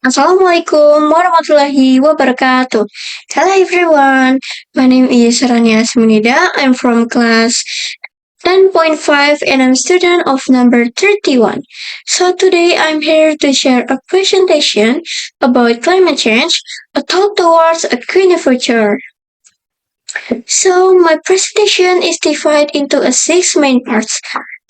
Assalamualaikum warahmatullahi wabarakatuh. Hello everyone, my name is Rania Azminida. I'm from class 10.5 and I'm student of number 31. So today I'm here to share a presentation about climate change, a thought towards a cleaner future. So my presentation is divided into six main parts.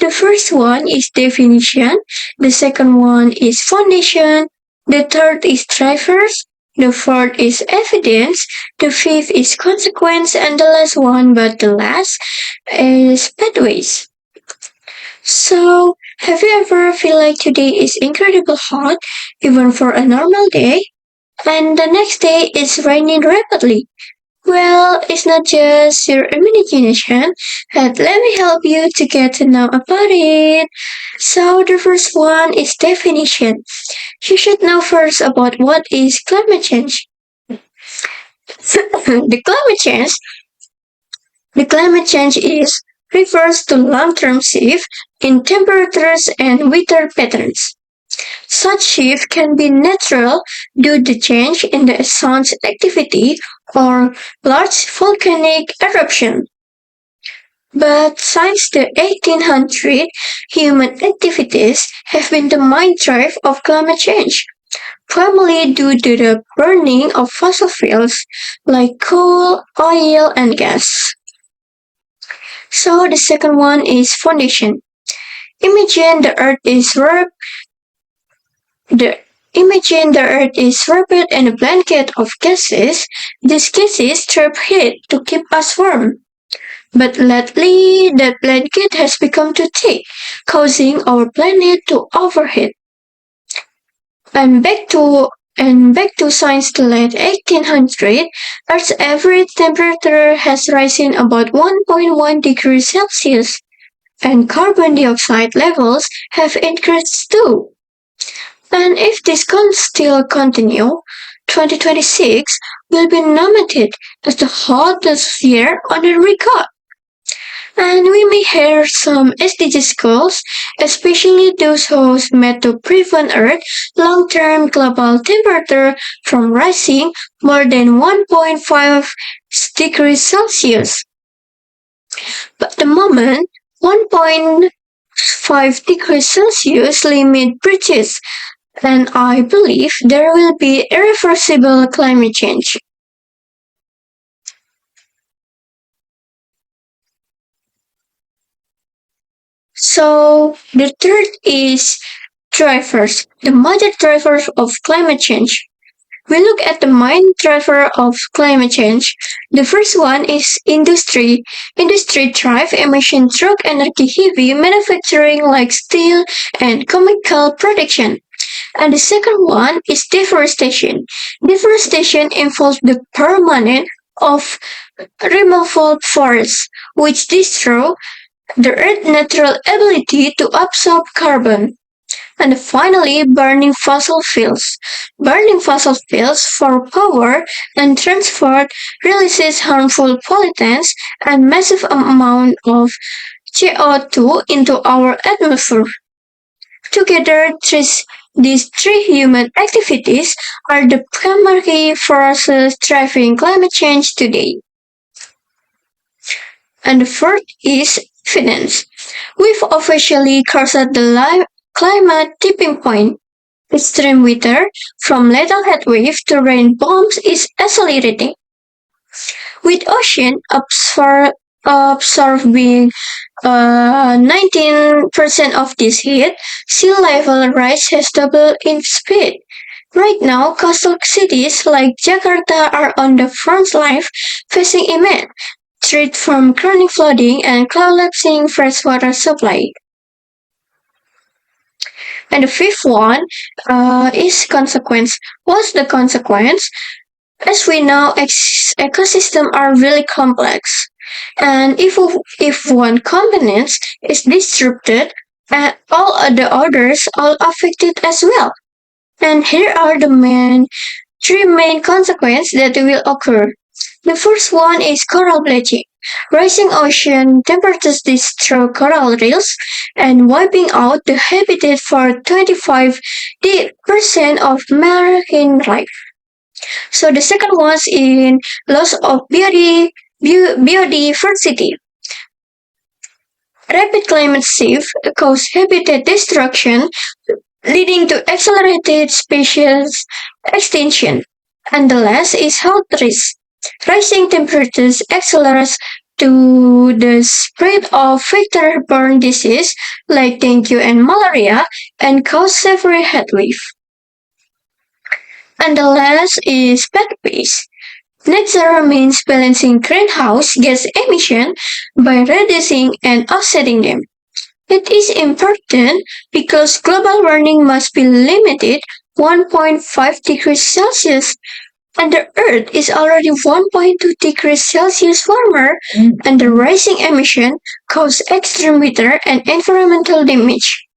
The first one is definition, the second one is foundation, the third is drivers, the fourth is evidence, the fifth is consequence, and the last one, but the last, is pathways. So, have you ever feel like today is incredibly hot, even for a normal day, and the next day is raining rapidly? Well, it's not just your imagination, but let me help you to get to know about it. So the first one is definition. You should know first about what is climate change. the climate change the climate change is refers to long-term shift in temperatures and weather patterns. Such shift can be natural due to change in the sun's activity or large volcanic eruption. But since the 1800s, human activities have been the main drive of climate change, primarily due to the burning of fossil fuels like coal, oil, and gas. So the second one is foundation. Imagine the earth is wrapped the Imagine the earth is wrapped in a blanket of gases. These gases trap heat to keep us warm. But lately, that blanket has become too thick, causing our planet to overheat. And back to science to late 1800, Earth's average temperature has risen about 1.1 degrees Celsius, and carbon dioxide levels have increased too. And if this can still continue, 2026 will be nominated as the hottest year on the record. And we may hear some SDGs goals, especially those whose made to prevent Earth's long-term global temperature from rising more than 1.5 degrees Celsius. But the moment 1.5 degrees Celsius limit breaches, and I believe there will be irreversible climate change. So the third is drivers, the major drivers of climate change. We look at the main driver of climate change. The first one is industry. Industry drive emission through energy heavy manufacturing like steel and chemical production. And the second one is deforestation. Deforestation involves the permanent of removal forests, which destroy the Earth's natural ability to absorb carbon. And finally, burning fossil fuels. Burning fossil fuels for power and transport releases harmful pollutants and massive amount of CO2 into our atmosphere. Together, these three human activities are the primary forces driving climate change today. And the fourth is evidence. We've officially crossed the climate tipping point. Extreme weather, from lethal heatwave to rain bombs, is accelerating. With ocean absorbing 19% of this heat, sea level rise has doubled in speed. Right now, coastal cities like Jakarta are on the front line, facing immense threat from chronic flooding and collapsing freshwater supply. And the fifth one is consequence. What's the consequence? As we know, ecosystems are really complex. And if one component is disrupted, all the others are affected as well. And here are the three main consequences that will occur. The first one is coral bleaching. Rising ocean temperatures destroy coral reefs and wiping out the habitat for 25% of marine life. So the second one is in loss of biodiversity. Rapid climate shift causes habitat destruction, leading to accelerated species extinction. And the last is health risk. Rising temperatures accelerates to the spread of vector-borne disease like dengue and malaria and cause severe heatwave. And the last is pathways. Net zero means balancing greenhouse gas emission by reducing and offsetting them. It is important because global warming must be limited 1.5 degrees Celsius and the Earth is already 1.2 degrees Celsius warmer and the rising emission cause extreme weather and environmental damage.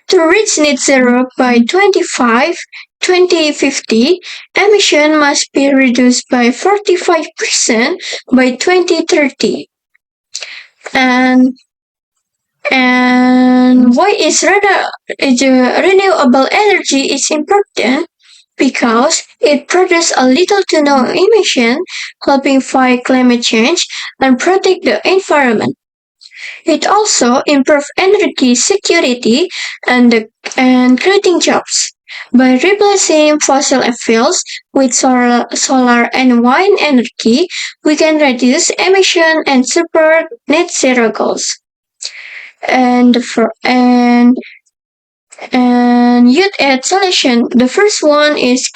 To reach net zero by 2050, emission must be reduced by 45% by 2030. And why is renewable energy is important? Because it produces a little to no emission, helping fight climate change and protect the environment. It also improves energy security and creating jobs. By replacing fossil fuels with solar and wind energy, we can reduce emission and support net zero goals. And youth aid solution. The first one is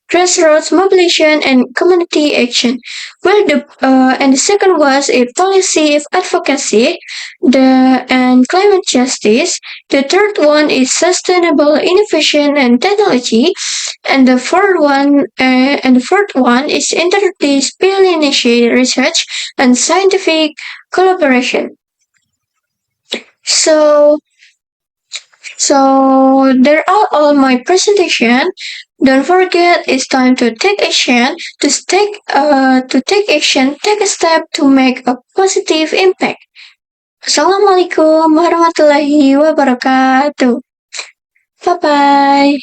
grassroots mobilization and community action. And the second was a policy of advocacy, and climate justice. The third one is sustainable innovation and technology, and the fourth one is interdisciplinary research and scientific collaboration. So there are all my presentation. Don't forget, it's time to take action. To take action, take a step to make a positive impact. Assalamualaikum warahmatullahi wabarakatuh. Bye bye.